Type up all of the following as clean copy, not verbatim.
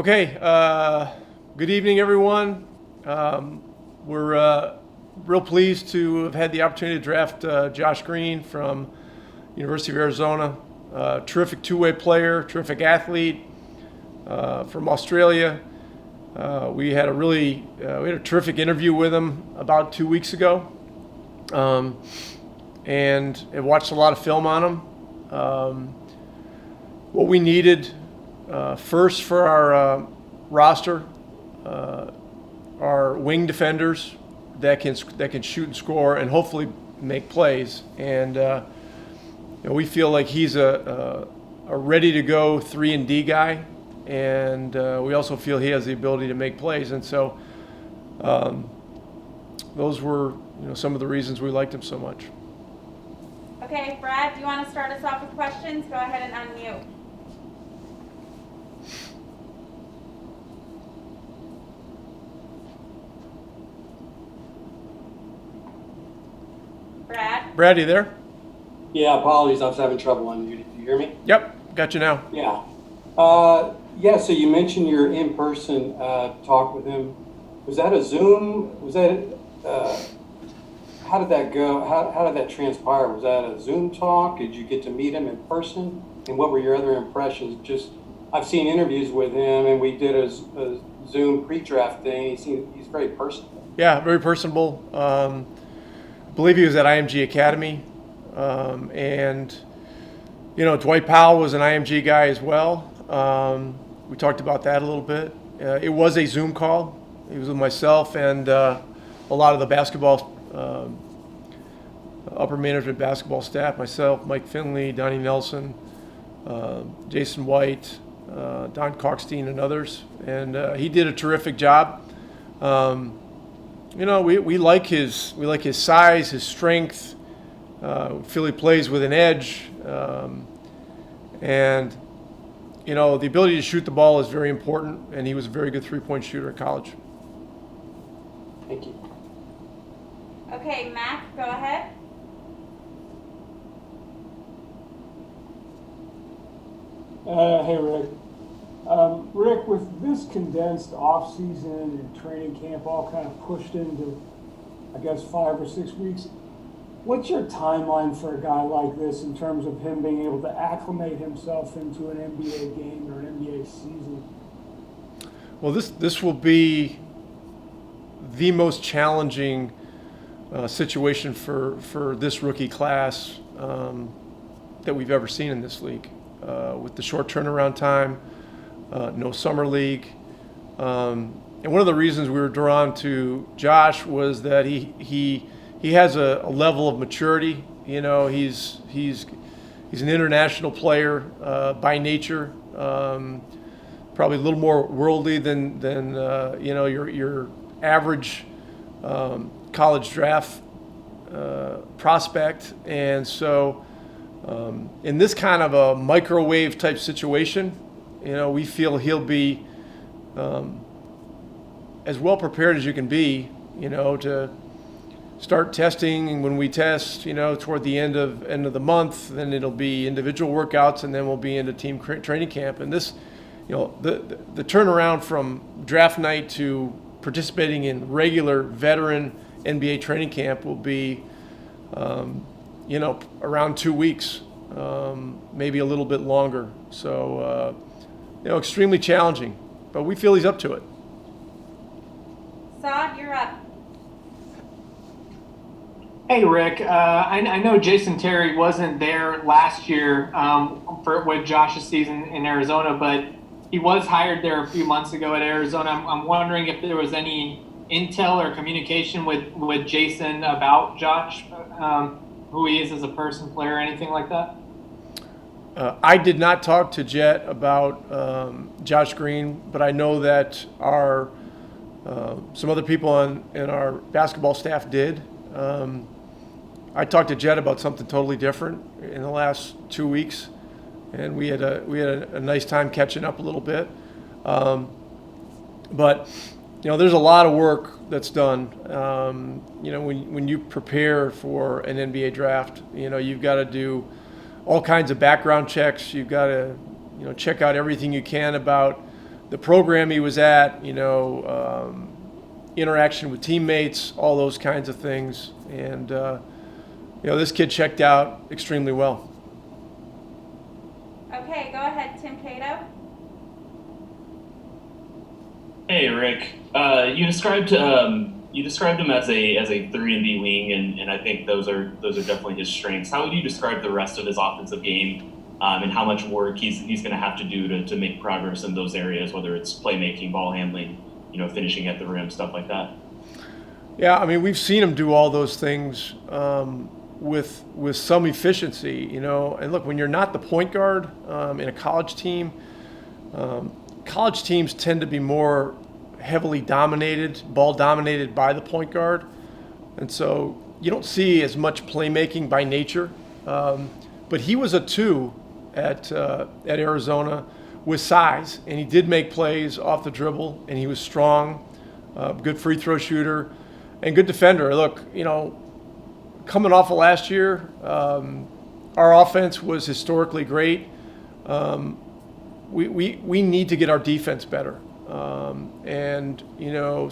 Okay, good evening, everyone. We're real pleased to have had the opportunity to draft Josh Green from University of Arizona. Terrific two-way player, terrific athlete from Australia. We had a terrific interview with him about 2 weeks ago, and I watched a lot of film on him. What we needed first for our roster are wing defenders that can shoot and score and hopefully make plays. And we feel like he's a ready to go 3-and-D guy, and we also feel he has the ability to make plays. And so those were some of the reasons we liked him so much. Okay, Brad, do you want to start us off with questions? Go ahead and unmute. Brad, you there? Yeah, apologies. I was having trouble unmuting. Do you hear me? Yep, got you now. Yeah. So you mentioned your in-person talk with him. Was that a Zoom? Was that, how did that go? How did that transpire? Was that a Zoom talk? Did you get to meet him in person? And what were your other impressions? I've seen interviews with him, and we did a Zoom pre-draft thing. He's very personable. Yeah, very personable. I believe he was at IMG Academy, and Dwight Powell was an IMG guy as well. We talked about that a little bit. It was a Zoom call. It was with myself and a lot of the basketball upper management basketball staff. Myself, Mike Finley, Donnie Nelson, Jason White, Don Cockstein, and others. And he did a terrific job. We like his size, his strength. We feel he plays with an edge, and the ability to shoot the ball is very important. And he was a very good three-point shooter in college. Thank you. Okay, Mac, go ahead. Hey, Rick. Rick, with this condensed off-season and training camp all kind of pushed into, I guess, 5 or 6 weeks, what's your timeline for a guy like this in terms of him being able to acclimate himself into an NBA game or an NBA season? Well, this will be the most challenging situation for this rookie class that we've ever seen in this league, with the short turnaround time. No summer league, and one of the reasons we were drawn to Josh was that he has a level of maturity. He's an international player by nature, probably a little more worldly than your average college draft prospect, and so in this kind of a microwave type situation, we feel he'll be as well prepared as you can be, to start testing. When we test, toward the end of the month, then it'll be individual workouts, and then we'll be into team training camp. And this, the turnaround from draft night to participating in regular veteran NBA training camp will be, around 2 weeks, maybe a little bit longer. So, extremely challenging, but we feel he's up to it. Saad, you're up. Hey, Rick. I know Jason Terry wasn't there last year with Josh's season in Arizona, but he was hired there a few months ago at Arizona. I'm wondering if there was any intel or communication with Jason about Josh, who he is as a person, player, anything like that? I did not talk to Jet about Josh Green, but I know that our some other people in our basketball staff did. I talked to Jet about something totally different in the last 2 weeks, and we had a nice time catching up a little bit. But there's a lot of work that's done. When you prepare for an NBA draft, you've got to do all kinds of background checks. You've got to check out everything you can about the program he was at, interaction with teammates, all those kinds of things. And, this kid checked out extremely well. Okay, go ahead, Tim Cato. Hey, Rick. You described him as a 3-and-D wing, and I think those are definitely his strengths. How would you describe the rest of his offensive game, and how much work he's going to have to do to make progress in those areas, whether it's playmaking, ball handling, finishing at the rim, stuff like that? Yeah, I mean, we've seen him do all those things with some efficiency, And look, when you're not the point guard in a college team, college teams tend to be more heavily ball dominated by the point guard. And so you don't see as much playmaking by nature. But he was a 2 at Arizona with size, and he did make plays off the dribble, and he was strong, good free throw shooter, and good defender. Look, coming off of last year, our offense was historically great. We need to get our defense better. And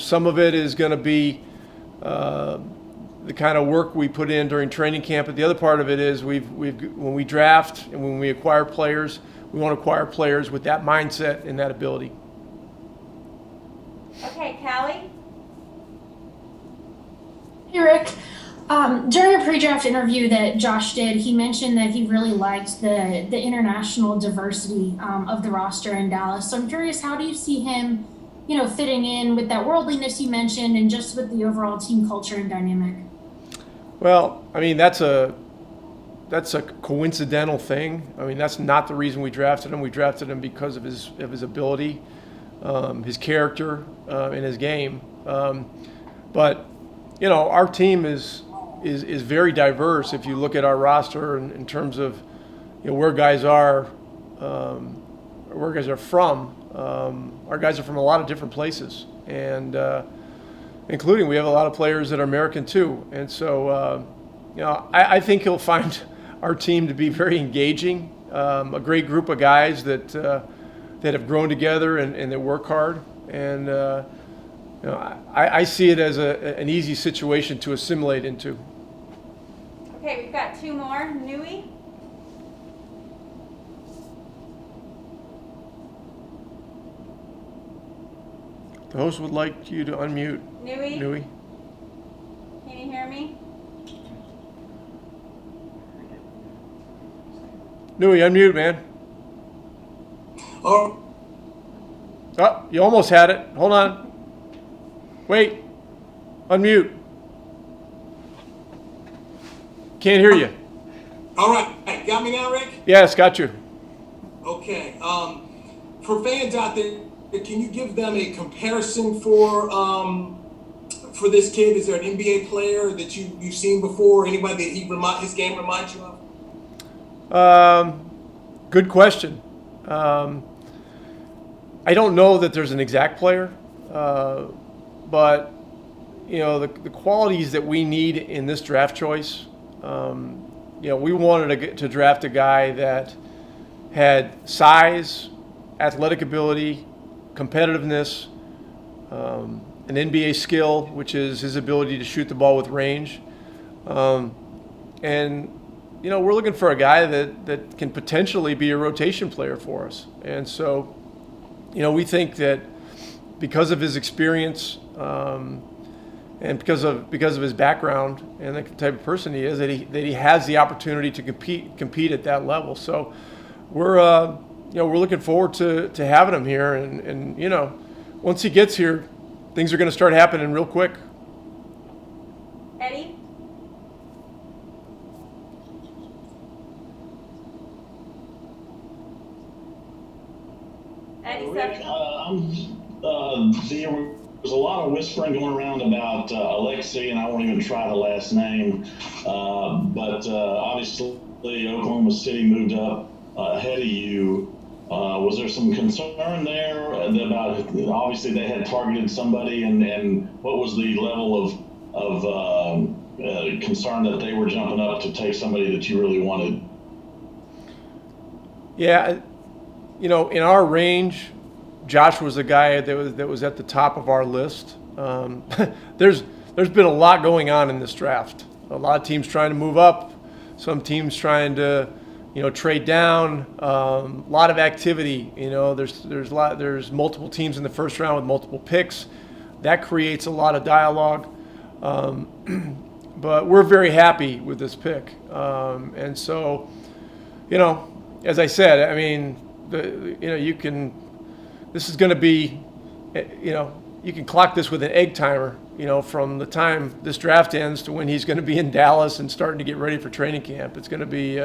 some of it is going to be the kind of work we put in during training camp, but the other part of it is when we draft and when we acquire players, we want to acquire players with that mindset and that ability. Okay, Callie. Hey, Rick. During a pre-draft interview that Josh did, he mentioned that he really liked the international diversity of the roster in Dallas. So I'm curious, how do you see him, fitting in with that worldliness you mentioned and just with the overall team culture and dynamic? Well, I mean, that's a coincidental thing. I mean, that's not the reason we drafted him. We drafted him because of his ability, his character, and his game. But our team is very diverse. If you look at our roster in terms of where guys are from, our guys are from a lot of different places, and including we have a lot of players that are American too. And so I think he'll find our team to be very engaging, a great group of guys that have grown together and that work hard. And I see it as an easy situation to assimilate into. Okay, we've got 2 more. Nui. The host would like you to unmute. Nui. Can you hear me? Nui, unmute, man. Oh, Oh, you almost had it. Hold on. Wait. Unmute. Can't hear you. all right. Got me now, Rick? Yes, got you. Okay. For fans out there, can you give them a comparison for this kid? Is there an NBA player that you've seen before? Anybody that his game reminds you of? Good question. I don't know that there's an exact player, but the qualities that we need in this draft choice. We wanted to draft a guy that had size, athletic ability, competitiveness, an NBA skill, which is his ability to shoot the ball with range. And we're looking for a guy that can potentially be a rotation player for us. And so, we think that because of his experience and because of his background and the type of person he is, that he has the opportunity to compete at that level. So we're looking forward to having him here. And once he gets here, things are going to start happening real quick. Eddie. Eddie Rick, Sefton. there's a lot of whispering going around about Alexei, and I won't even try the last name. But obviously, Oklahoma City moved up ahead of you. Was there some concern there about? Obviously, they had targeted somebody, and what was the level of concern that they were jumping up to take somebody that you really wanted? Yeah, in our range, Josh was the guy that was at the top of our list. There's been a lot going on in this draft. A lot of teams trying to move up, some teams trying to, trade down. A lot of activity. There's multiple teams in the first round with multiple picks. That creates a lot of dialogue. But we're very happy with this pick. And so, as I said, I mean, this is going to be, you can clock this with an egg timer, from the time this draft ends to when he's going to be in Dallas and starting to get ready for training camp. It's going to be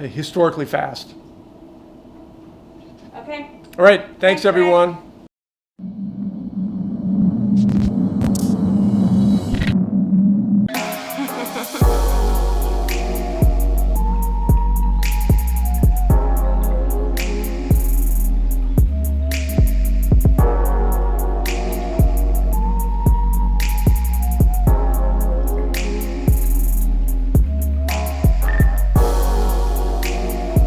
historically fast. Okay. All right. Thanks, Greg. everyone.